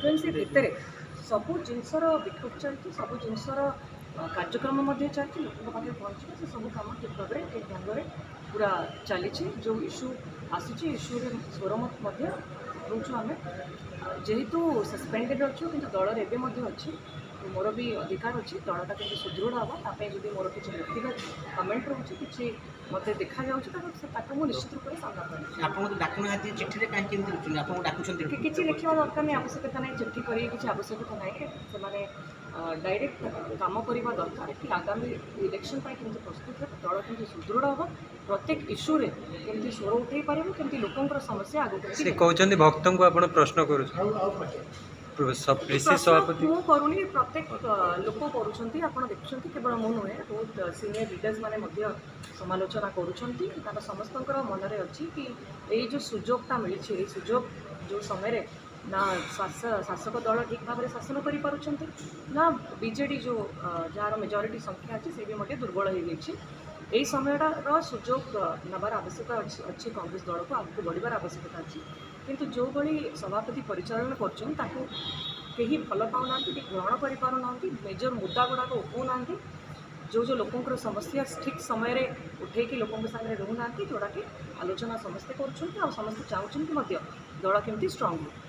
Constituency भितर सबू जिनसर विक्षोभ चलती सबू जिनसर कार्यक्रम चलती लोक पाखे पहुँचे से सब कम ठीक भाव में ठीक ढंग से पूरा चली जो इश्यू आसूँ इश्यू स्वर दूचु आम जेहेतु सस्पेंडेड अच्छु कि दल एवं अच्छी मोर भी अधिकार अच्छी दलटा के सुदृढ़ हम ताप जब मोर किसी व्यक्तिगत कमेंट रोचे कि मत देखा मुझे निश्चित रूप से सामना करें किसी लिखा दरकार नहीं आवश्यकता नहीं चिट्ठी कर किसी आवश्यकता नहीं से डायरेक्ट काम करवा दरकार कि आगामी इलेक्शन केमती प्रस्तुत है दल केमती सुदृढ़ हम प्रत्येक इश्यू रे केमती स्वर उठे पारे केमती लोकंर समस्या आगे कहते भक्त को आप प्रश्न कर सभापति करूनी प्रत्येक लोक कर देखुं केवल मु नुहे बहुत सीनियर लीडर्स मैंने समालोचना कर समस्त मनरे अच्छी कि यही जो सुजोगटा मिली सुजोग जो समय ना शासक दल ठीक भाव में शासन कर ना बीजेडी जो जार मेजोरिटी संख्या अच्छी से भी दुर्बल हो गई यही समयटार सुजोग नबार आवश्यकता अच्छी कांग्रेस दल को आगे बढ़वार आवश्यकता अच्छी किंतु जो भाई सभापति परिचालन कहीं भल पाऊना कि ग्रहण कर मेजर मुद्दा गुड़ाक उठाऊना जो जो लोकंर समस्या ठीक समय उठे लोकों सामने रोना जोड़ा कि आलोचना समस्ते कर समस्ते चाहूँ कि दल केमती स्ट्रंग हो।